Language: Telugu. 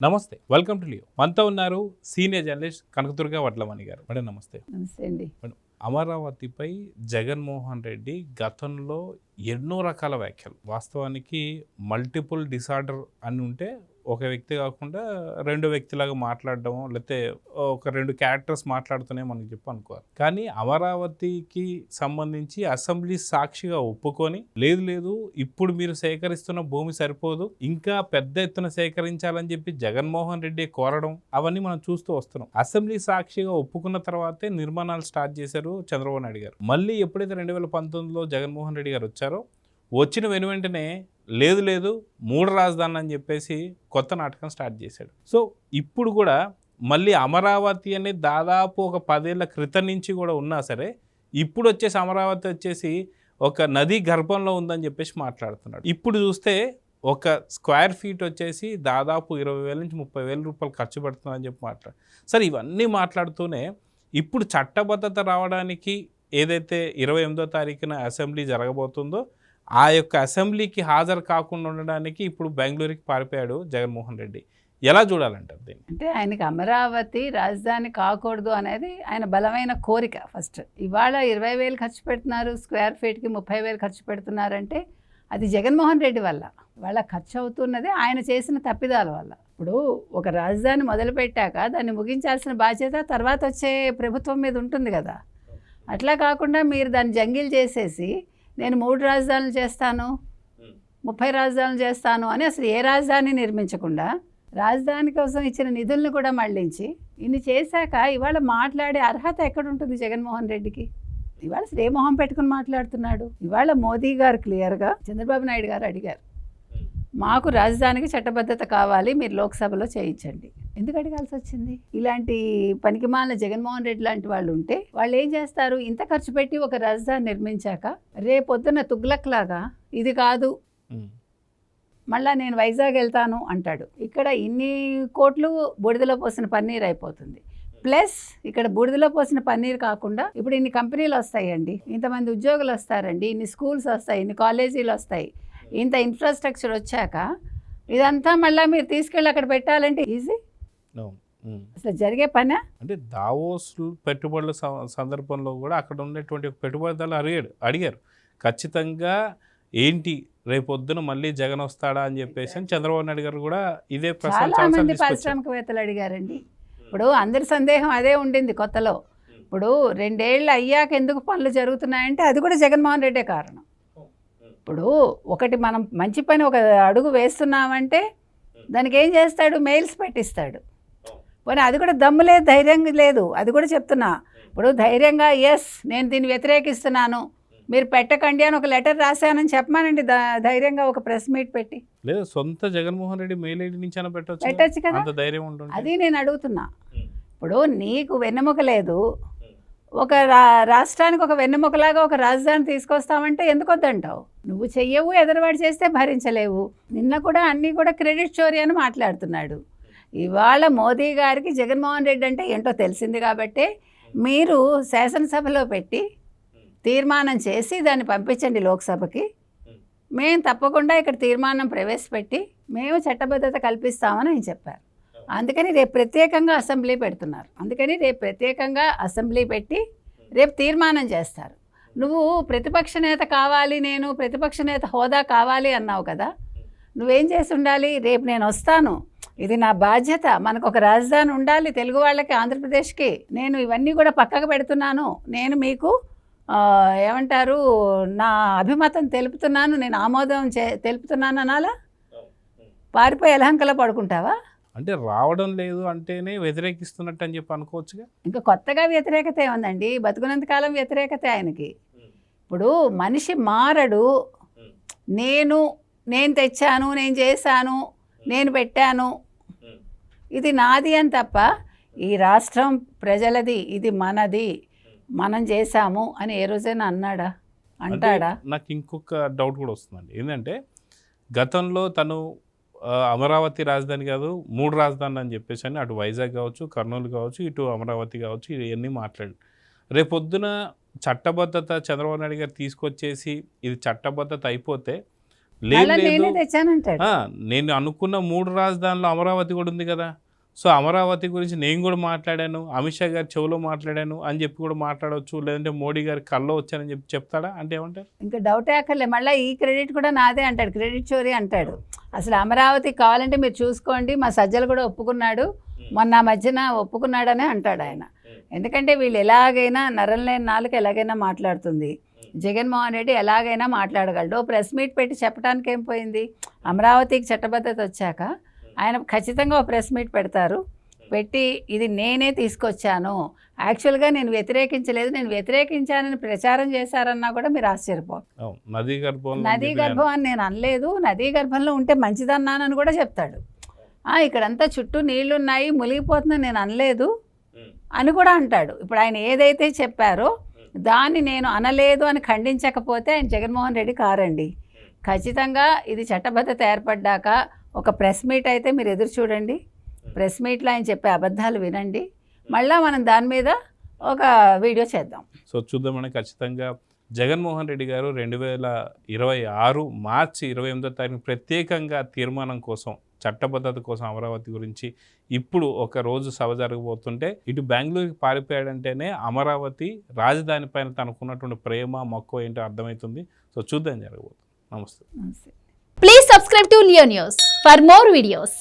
నమస్తే. Welcome to Leo. మనతో ఉన్నారు సీనియర్ జర్నలిస్ట్ కనకదుర్గ వడ్లమణి గారు. మేడం నమస్తే. నమస్తే అండి. మేడం, అమరావతిపై జగన్మోహన్ రెడ్డి గతంలో ఎన్నో రకాల వ్యాఖ్యలు, వాస్తవానికి మల్టిపుల్ డిసార్డర్ అని ఉంటే ఒక వ్యక్తి కాకుండా రెండు వ్యక్తిలాగా మాట్లాడడం, లేకపోతే ఒక రెండు క్యారెక్టర్స్ మాట్లాడుతూనే మనకి అనుకోవాలి. కానీ అమరావతికి సంబంధించి అసెంబ్లీ సాక్షిగా ఒప్పుకొని లేదు ఇప్పుడు మీరు సేకరిస్తున్న భూమి సరిపోదు, ఇంకా పెద్ద ఎత్తున సేకరించాలని చెప్పి జగన్మోహన్ రెడ్డి కోరడం, అవన్నీ మనం చూస్తూ వస్తున్నాం. అసెంబ్లీ సాక్షిగా ఒప్పుకున్న తర్వాతే నిర్మాణాలు స్టార్ట్ చేశారు చంద్రబాబు నాయుడు గారు. మళ్ళీ ఎప్పుడైతే 2019లో జగన్మోహన్ రెడ్డి గారు వచ్చారో, వచ్చిన వెనువెంటనే లేదు 3 రాజధానులు అని చెప్పేసి కొత్త నాటకం స్టార్ట్ చేశాడు. సో ఇప్పుడు కూడా మళ్ళీ అమరావతి అనేది దాదాపు ఒక 10 ఏళ్ల క్రితం నుంచి కూడా ఉన్నా సరే, ఇప్పుడు వచ్చేసి అమరావతి వచ్చేసి ఒక నది గర్భంలో ఉందని చెప్పేసి మాట్లాడుతున్నాడు. ఇప్పుడు చూస్తే ఒక స్క్వేర్ ఫీట్ వచ్చేసి దాదాపు 20,000 నుంచి 30,000 రూపాయలు ఖర్చు పెడుతుందని చెప్పి మాట్లాడు. సరే, ఇవన్నీ మాట్లాడుతూనే ఇప్పుడు చట్టబద్ధత రావడానికి ఏదైతే 28వ తారీఖున అసెంబ్లీ జరగబోతుందో, ఆ యొక్క అసెంబ్లీకి హాజరు కాకుండా ఉండడానికి ఇప్పుడు బెంగళూరుకి పారిపోయాడు జగన్మోహన్ రెడ్డి. ఎలా చూడాలంటారు దీన్ని? అంటే ఆయనకి అమరావతి రాజధాని కాకూడదు అనేది ఆయన బలమైన కోరిక. ఫస్ట్ ఇవాళ 20,000 ఖర్చు పెడుతున్నారు, స్క్వేర్ ఫీట్కి 30,000 ఖర్చు పెడుతున్నారంటే అది జగన్మోహన్ రెడ్డి వల్ల. వాళ్ళ ఖర్చు అవుతున్నది ఆయన చేసిన తప్పిదాల వల్ల. ఇప్పుడు ఒక రాజధాని మొదలుపెట్టాక దాన్ని ముగించాల్సిన బాధ్యత తర్వాత వచ్చే ప్రభుత్వం మీద ఉంటుంది కదా. అట్లా కాకుండా మీరు దాన్ని జంగిల్ చేసేసి నేను 3 రాజధానులు చేస్తాను, 30 రాజధానులు చేస్తాను అని అసలు ఏ రాజధాని నిర్మించకుండా రాజధాని కోసం ఇచ్చిన నిధులను కూడా మళ్లించి ఇన్ని చేశాక ఇవాళ మాట్లాడే అర్హత ఎక్కడుంటుంది జగన్మోహన్ రెడ్డికి? ఇవాళ శ్రీమోహం పెట్టుకుని మాట్లాడుతున్నాడు. ఇవాళ మోదీ గారు క్లియర్గా చంద్రబాబు నాయుడు గారు అడిగారు, మాకు రాజధానికి చట్టబద్ధత కావాలి, మీరు లోక్సభలో చేయించండి. ఎందుకు అడగాల్సి వచ్చింది? ఇలాంటి పనికిమాలిన జగన్మోహన్ రెడ్డి లాంటి వాళ్ళు ఉంటే వాళ్ళు ఏం చేస్తారు? ఇంత ఖర్చు పెట్టి ఒక రాజధాని నిర్మించాక రేపొద్దున తుగ్లక్ లాగా ఇది కాదు, మళ్ళా నేను వైజాగ్ వెళ్తాను అంటాడు. ఇక్కడ ఇన్ని కోట్లు బూడిదలో పోసిన పన్నీర్ అయిపోతుంది. ప్లస్ ఇక్కడ బూడిదలో పోసిన పన్నీర్ కాకుండా ఇప్పుడు ఇన్ని కంపెనీలు వస్తాయండి, ఇంతమంది ఉద్యోగులు వస్తారండి, ఇన్ని స్కూల్స్ వస్తాయి, ఇన్ని కాలేజీలు వస్తాయి, ఇంత ఇన్ఫ్రాస్ట్రక్చర్ వచ్చాక ఇదంతా మళ్ళీ మీరు తీసుకెళ్ళి అక్కడ పెట్టాలంటే ఈజీ? అసలు జరిగే పని? అంటే దావోస్ పెట్టుబడుల సందర్భంలో కూడా అక్కడ ఉన్నటువంటి పెట్టుబడిదారులు అడిగారు ఖచ్చితంగా ఏంటి రేపొద్దున మళ్ళీ జగన్ వస్తాడా అని చెప్పేసి చంద్రబాబు నాయుడు గారు కూడా ఇదే చాలా మంది పారిశ్రామికవేత్తలు అడిగారండి. ఇప్పుడు అందరి సందేహం అదే ఉండింది కొత్తలో. ఇప్పుడు 2 ఏళ్ళు అయ్యాక ఎందుకు పనులు జరుగుతున్నాయంటే అది కూడా జగన్మోహన్ రెడ్డే కారణం. ఇప్పుడు ఒకటి మనం మంచి పని ఒక అడుగు వేస్తున్నామంటే దానికి ఏం చేస్తాడు? మెయిల్స్ పెట్టిస్తాడు. పోనీ అది కూడా దమ్ము లేదు, ధైర్యం లేదు, అది కూడా చెప్తున్నా. ఇప్పుడు ధైర్యంగా ఎస్ నేను దీన్ని వ్యతిరేకిస్తున్నాను, మీరు పెట్టకండి అని ఒక లెటర్ రాశానని చెప్పమానండి ధైర్యంగా, ఒక ప్రెస్ మీట్ పెట్టి. లేదు, సొంత జగన్మోహన్ రెడ్డి మెయిల్ ఐడి నుంచి పెట్టచ్చు కదా. ధైర్యం ఉంటుంది. అది నేను అడుగుతున్నా. ఇప్పుడు నీకు వెన్నెముక లేదు, ఒక రాష్ట్రానికి ఒక వెన్నెముకలాగా ఒక రాజధాని తీసుకొస్తామంటే ఎందుకు వద్దంటావు? నువ్వు చెయ్యవు, ఎదరవాడు చేస్తే భరించలేవు. నిన్న కూడా అన్నీ కూడా క్రెడిట్ చోరీ అని మాట్లాడుతున్నాడు. ఇవాళ మోదీ గారికి జగన్మోహన్ రెడ్డి అంటే ఏంటో తెలిసింది కాబట్టి మీరు శాసనసభలో పెట్టి తీర్మానం చేసి దాన్ని పంపించండి లోక్సభకి. మేము తప్పకుండా ఇక్కడ తీర్మానం ప్రవేశపెట్టి మేము చట్టబద్ధత కల్పిస్తామని ఆయన చెప్పారు. అందుకని రేపు ప్రత్యేకంగా అసెంబ్లీ పెడుతున్నారు. అందుకని రేపు ప్రత్యేకంగా అసెంబ్లీ పెట్టి రేపు తీర్మానం చేస్తారు. నువ్వు ప్రతిపక్ష నేత కావాలి, నేను ప్రతిపక్ష నేత హోదా కావాలి అన్నావు కదా, నువ్వేం చేసి ఉండాలి? రేపు నేను వస్తాను, ఇది నా బాధ్యత, మనకు ఒక రాజధాని ఉండాలి తెలుగు వాళ్ళకి, ఆంధ్రప్రదేశ్కి, నేను ఇవన్నీ కూడా పక్కకు పెడుతున్నాను, నేను మీకు ఏమంటారు నా అభిమతం తెలుపుతున్నాను, నేను ఆమోదం తెలుపుతున్నాను అనాలా? పారిపోయి ఎలహంకలో పడుకుంటావా? అంటే రావడం లేదు అంటేనే వ్యతిరేకిస్తున్నట్టు అని చెప్పి అనుకోవచ్చుగా. ఇంకా కొత్తగా వ్యతిరేకత ఏముందండి? బతుకున్నంతకాలం వ్యతిరేకత ఆయనకి. ఇప్పుడు మనిషి మారడు. నేను తెచ్చాను, నేను చేశాను, నేను పెట్టాను, ఇది నాది అని తప్ప ఈ రాష్ట్రం ప్రజలది, ఇది మనది, మనం చేశాము అని ఏ రోజైనా అన్నాడా? అంటాడా? నాకు ఇంకొక డౌట్ కూడా వస్తుందండి. ఏంటంటే గతంలో తను అమరావతి రాజధాని కాదు 3 రాజధానులు అని చెప్పేసి అని అటు వైజాగ్ కావచ్చు, కర్నూలు కావచ్చు, ఇటు అమరావతి కావచ్చు, ఇవన్నీ మాట్లాడు. రేపొద్దున చట్టబద్ధత చంద్రబాబు నాయుడు గారు తీసుకొచ్చేసి ఇది చట్టబద్ధత అయిపోతే మళ్ళీ లేదు నేనే తెచ్చానంటాడు. నేను అనుకున్న 3 రాజధానులు అమరావతి కూడా ఉంది కదా, సో అమరావతి గురించి నేను కూడా మాట్లాడాను, అమిత్ షా గారి చెవులో మాట్లాడాను అని చెప్పి కూడా మాట్లాడవచ్చు, లేదంటే మోడీ గారి కల్లో వచ్చానని చెప్పి చెప్తాడా అంటే ఏమంటారు? ఇంకా డౌటే అక్కర్లే. మళ్ళీ ఈ క్రెడిట్ కూడా నాదే అంటాడు, క్రెడిట్ చోరీ అంటాడు. అసలు అమరావతి కావాలంటే మీరు చూసుకోండి, మా సజ్జలు కూడా ఒప్పుకున్నాడు, మొన్న మధ్యన ఒప్పుకున్నాడనే అంటాడు ఆయన. ఎందుకంటే వీళ్ళు ఎలాగైనా నరం లేని నాలుక ఎలాగైనా మాట్లాడుతుంది, జగన్మోహన్ రెడ్డి ఎలాగైనా మాట్లాడగలడు. ప్రెస్ మీట్ పెట్టి చెప్పడానికి ఏం పోయింది? అమరావతికి చట్టబద్ధత వచ్చాక ఆయన ఖచ్చితంగా ఒక ప్రెస్ మీట్ పెడతారు, పెట్టి ఇది నేనే తీసుకొచ్చాను, యాక్చువల్గా నేను వ్యతిరేకించలేదు, నేను వ్యతిరేకించానని ప్రచారం చేశారన్నా కూడా మీరు ఆశ్చర్యపోరు. నదీ గర్భం అని నేను అనలేదు, నదీ గర్భంలో ఉంటే మంచిదన్నానని కూడా చెప్తాడు. ఇక్కడంతా చుట్టూ నీళ్లున్నాయి మునిగిపోతుందని నేను అనలేదు అని కూడా అంటాడు. ఇప్పుడు ఆయన ఏదైతే చెప్పారో దాన్ని నేను అనలేదు అని ఖండించకపోతే ఆయన జగన్మోహన్ రెడ్డి కారండి. ఖచ్చితంగా ఇది చట్టబద్ధత ఏర్పడ్డాక ఒక ప్రెస్ మీట్ అయితే మీరు ఎదురు చూడండి, ప్రెస్ మీట్లో ఆయన చెప్పే అబద్ధాలు వినండి, మళ్ళీ మనం దాని మీద ఒక వీడియో చేద్దాం. సో చూద్దామని ఖచ్చితంగా జగన్మోహన్ రెడ్డి గారు 2026 మార్చి 28వ తారీఖు ప్రత్యేకంగా తీర్మానం కోసం, చట్టబద్ధత కోసం అమరావతి గురించి ఇప్పుడు ఒక రోజు సభ జరగబోతుంటే ఇటు బెంగళూరుకి పారిపోయాడంటేనే అమరావతి రాజధాని పైన తనకున్నటువంటి ప్రేమ మక్కువ ఏంటో అర్థమవుతుంది. సో చూద్దాం జరగబోతుంది. నమస్తే. నమస్తే. Please subscribe to Leo News for more videos.